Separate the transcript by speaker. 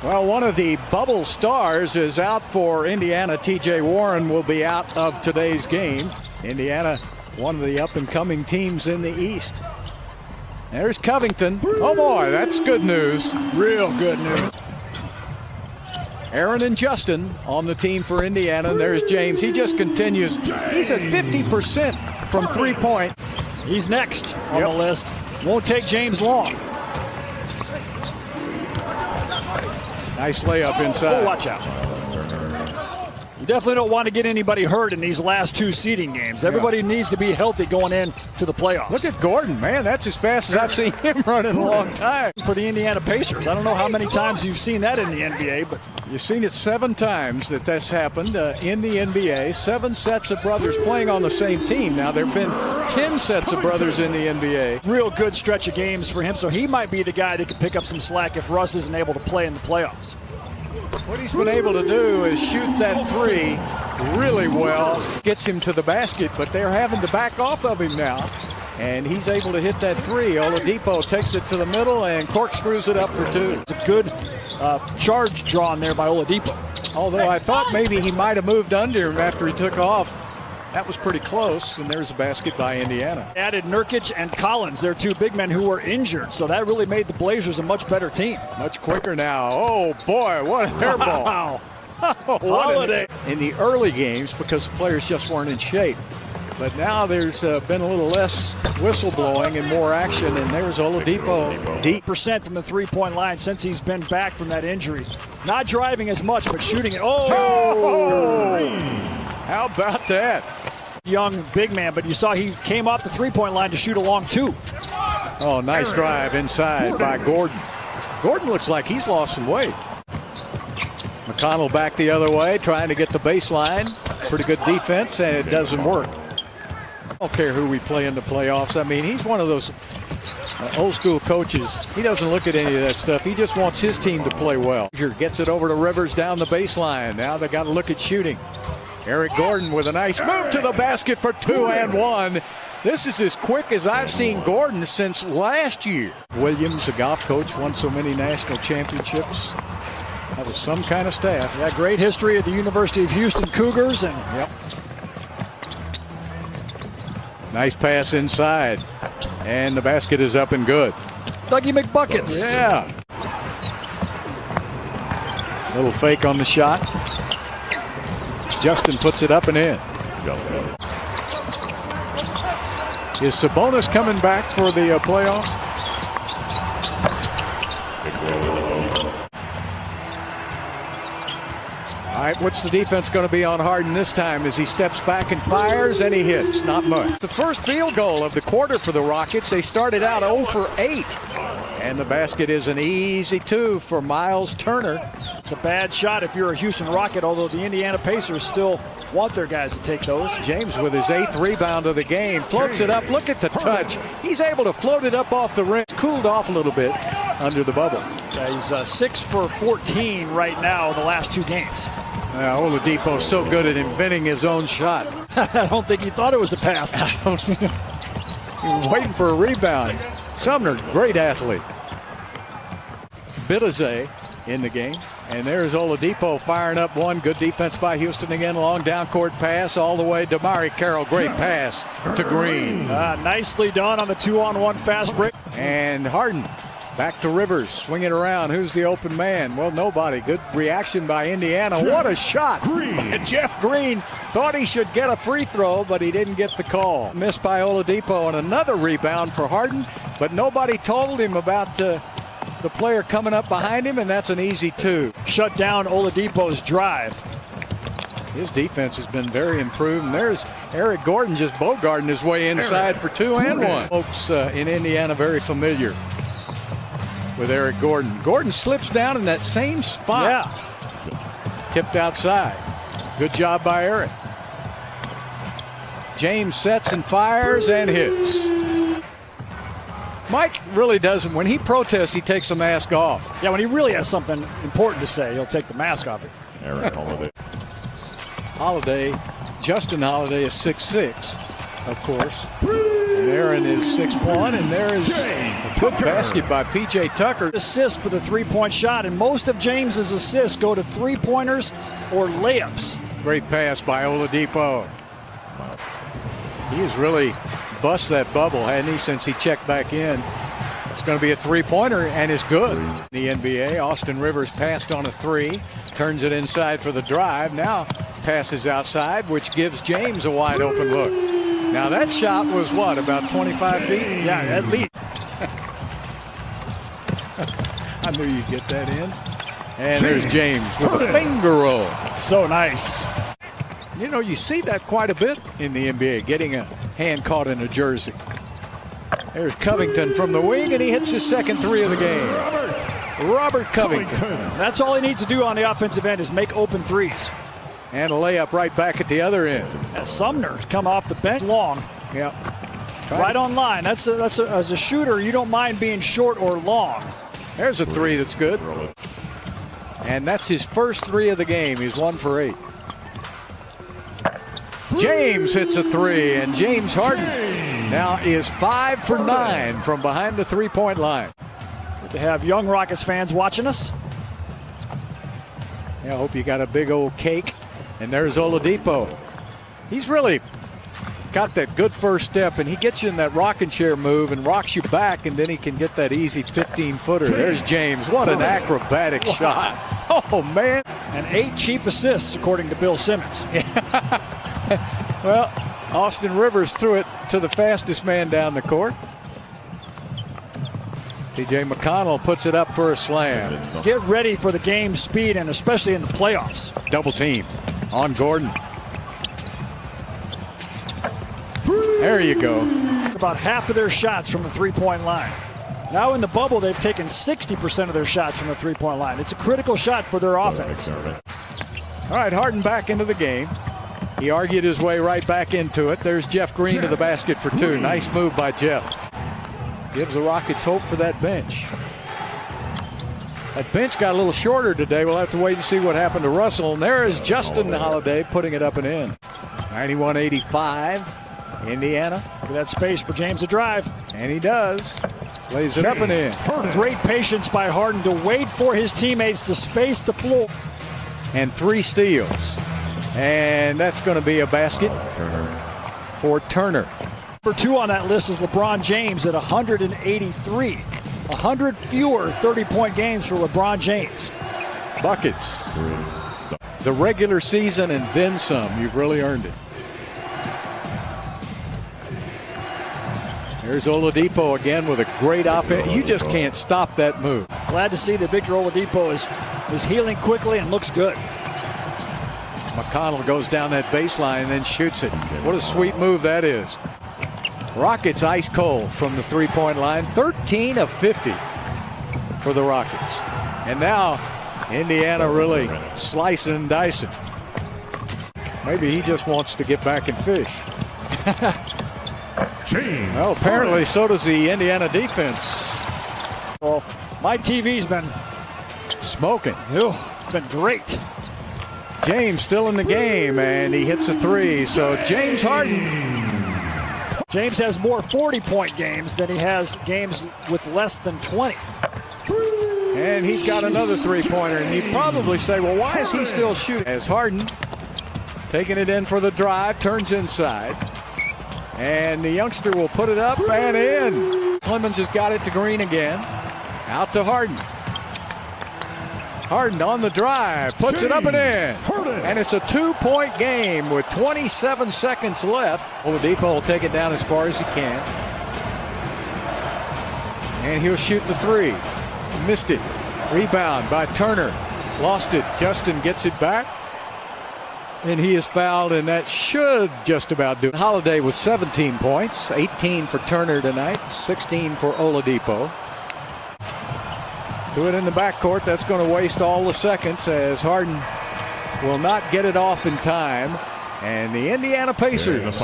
Speaker 1: Well, one of the bubble stars is out for Indiana. TJ Warren will be out of today's game. Indiana, one of the up-and-coming teams in the East. There's Covington. Oh, boy, that's good news. Real good news. Aaron and Justin on the team for Indiana. And there's James. He just continues. He's at 50% from three-point.
Speaker 2: He's next on the list. Won't take James long.
Speaker 1: Nice layup inside.
Speaker 2: Oh, watch out. You definitely don't want to get anybody hurt in these last two seeding games. Everybody needs to be healthy going into the playoffs.
Speaker 1: Look at Gordon, man. That's as fast as I've seen him run in a long time.
Speaker 2: For the Indiana Pacers. I don't know how many times you've seen that in the NBA, but
Speaker 1: you've seen it 7 times that that's happened in the NBA. 7 sets of brothers playing on the same team. Now, there have been 10 sets of brothers in the NBA.
Speaker 2: Real good stretch of games for him, so he might be the guy that could pick up some slack if Russ isn't able to play in the playoffs.
Speaker 1: What he's been able to do is shoot that three really well. Gets him to the basket, but they're having to back off of him now. And he's able to hit that three. Oladipo takes it to the middle and corkscrews it up for 2.
Speaker 2: It's a good charge drawn there by Oladipo.
Speaker 1: Although I thought maybe he might have moved under him after he took off. That was pretty close, and there's a basket by Indiana.
Speaker 2: Added Nurkic and Collins, their 2 big men who were injured, so that really made the Blazers a much better team.
Speaker 1: Much quicker now. Oh, boy, what a hair ball.
Speaker 2: Wow.
Speaker 1: Holiday. In the early games, because the players just weren't in shape. But now there's been a little less whistle blowing and more action, and there's Oladipo. Deep Oh! How about that?
Speaker 2: Young big man, but you saw he came off the three-point line to shoot a long 2.
Speaker 1: Oh, nice drive inside by Gordon. Gordon looks like he's lost some weight. McConnell back the other way, trying to get the baseline. Pretty good defense, and it doesn't work. I don't care who we play in the playoffs. I mean, he's one of those old-school coaches. He doesn't look at any of that stuff. He just wants his team to play well. Gets it over to Rivers down the baseline. Now they got to look at shooting. Eric Gordon with a nice move to the basket for 2 and 1. This is as quick as I've seen Gordon since last year. Williams, a golf coach, won so many national championships. That was some kind of staff.
Speaker 2: Yeah, great history at the University of Houston Cougars. And
Speaker 1: nice pass inside. And the basket is up and good.
Speaker 2: Dougie McBuckets.
Speaker 1: Yeah. Little fake on the shot. Justin puts it up and in. Is Sabonis coming back for the playoffs? All right, what's the defense going to be on Harden this time as he steps back and fires and he hits? Not much. The first field goal of the quarter for the Rockets. They started out 0 for 8. And the basket is an easy 2 for Miles Turner.
Speaker 2: It's a bad shot if you're a Houston Rocket, although the Indiana Pacers still want their guys to take those.
Speaker 1: James with his 8th rebound of the game. Floats it up. Look at the touch. He's able to float it up off the rim. It's cooled off a little bit under the bubble.
Speaker 2: Yeah, he's 6 for 14 right now in the last 2 games.
Speaker 1: Oladipo's so good at inventing his own shot.
Speaker 2: I don't think he thought it was a pass.
Speaker 1: He was waiting for a rebound. Sumner, great athlete. Bitadze in the game. And there's Oladipo firing up one. Good defense by Houston again. Long down court pass all the way to Damari Carroll. Great pass to Green.
Speaker 2: Nicely done on the 2-on-1 fast break.
Speaker 1: And Harden back to Rivers. Swing it around. Who's the open man? Well, nobody. Good reaction by Indiana. What a shot. Jeff Green thought he should get a free throw, but he didn't get the call. Missed by Oladipo and another rebound for Harden, but nobody told him about the player coming up behind him, and that's an easy 2.
Speaker 2: Shut down Oladipo's drive.
Speaker 1: His defense has been very improved. And there's Eric Gordon just bogarting his way inside for 2 and 1. Folks in Indiana very familiar with Eric Gordon. Gordon slips down in that same spot.
Speaker 2: Yeah.
Speaker 1: Tipped outside. Good job by Eric. James sets and fires and hits. Mike really doesn't. When he protests, he takes the mask off.
Speaker 2: Yeah, when he really has something important to say, he'll take the mask off it.
Speaker 3: Aaron
Speaker 1: Holiday, Justin Holiday is 6'6", of course. And Aaron is 6'1", and there is a good basket by P.J. Tucker.
Speaker 2: Assist for the three-point shot, and most of James's assists go to three-pointers or layups.
Speaker 1: Great pass by Oladipo. He has really bust that bubble, hasn't he, since he checked back in. It's going to be a three-pointer, and it's good. The NBA, Austin Rivers passed on a three, turns it inside for the drive. Now passes outside, which gives James a wide open look. Now that shot was what, about 25 feet?
Speaker 2: Yeah, at least.
Speaker 1: I knew you'd get that in. And there's James with a finger roll.
Speaker 2: So nice.
Speaker 1: You know, you see that quite a bit in the NBA, getting a hand caught in a jersey. There's Covington from the wing, and he hits his second three of the game. Robert Covington.
Speaker 2: That's all he needs to do on the offensive end is make open threes.
Speaker 1: And a layup right back at the other end.
Speaker 2: And Sumner's come off the bench long.
Speaker 1: Yeah.
Speaker 2: Right on line. As a shooter, you don't mind being short or long.
Speaker 1: There's a three that's good. And that's his first three of the game. He's 1 for 8. James hits a three, and James Harden now is 5 for 9 from behind the three-point line.
Speaker 2: Good to have young Rockets fans watching us.
Speaker 1: Yeah, I hope you got a big old cake. And there's Oladipo. He's really got that good first step, and he gets you in that rocking chair move and rocks you back, and then he can get that easy 15-footer. There's James. What an acrobatic shot. Oh, man.
Speaker 2: And 8 cheap assists, according to Bill Simmons.
Speaker 1: Well, Austin Rivers threw it to the fastest man down the court. T.J. McConnell puts it up for a slam.
Speaker 2: Get ready for the game speed, and especially in the playoffs.
Speaker 1: Double team on Gordon. There you go.
Speaker 2: About half of their shots from the three-point line. Now in the bubble, they've taken 60% of their shots from the three-point line. It's a critical shot for their offense.
Speaker 1: All right, Harden back into the game. He argued his way right back into it. There's Jeff Green to the basket for 2. Nice move by Jeff. Gives the Rockets hope for that bench. That bench got a little shorter today. We'll have to wait and see what happened to Russell. And there is Justin Holiday putting it up and in. 91-85, Indiana.
Speaker 2: Look at that space for James to drive.
Speaker 1: And he does. Lays it up and in.
Speaker 2: Great patience by Harden to wait for his teammates to space the floor.
Speaker 1: And 3 steals. And that's going to be a basket for Turner.
Speaker 2: Number 2 on that list is LeBron James at 183. 100 fewer 30-point games for LeBron James.
Speaker 1: Buckets. The regular season and then some. You've really earned it. There's Oladipo again with a great offense. You just can't stop that move.
Speaker 2: Glad to see that Victor Oladipo is healing quickly and looks good.
Speaker 1: McConnell goes down that baseline and then shoots it. What a sweet move that is. Rockets ice cold from the three-point line. 13 of 50 for the Rockets. And now Indiana really slicing and dicing. Maybe he just wants to get back and fish. Well, apparently so does the Indiana defense.
Speaker 2: Well, my TV's been
Speaker 1: smoking.
Speaker 2: It's been great.
Speaker 1: James still in the game, and he hits a 3. So James Harden.
Speaker 2: James has more 40-point games than he has games with less than 20.
Speaker 1: And he's got another three-pointer, and he'd probably say, well, why is he still shooting? As Harden taking it in for the drive, turns inside. And the youngster will put it up and in. Clemens has got it to Green again. Out to Harden. Harden on the drive, puts it up and in. And it's a 2-point game with 27 seconds left. Oladipo will take it down as far as he can. And he'll shoot the 3. Missed it. Rebound by Turner. Lost it. Justin gets it back. And he is fouled, and that should just about do it. Holiday with 17 points. 18 for Turner tonight. 16 for Oladipo. Do it in the backcourt. That's going to waste all the seconds as Harden will not get it off in time. And the Indiana Pacers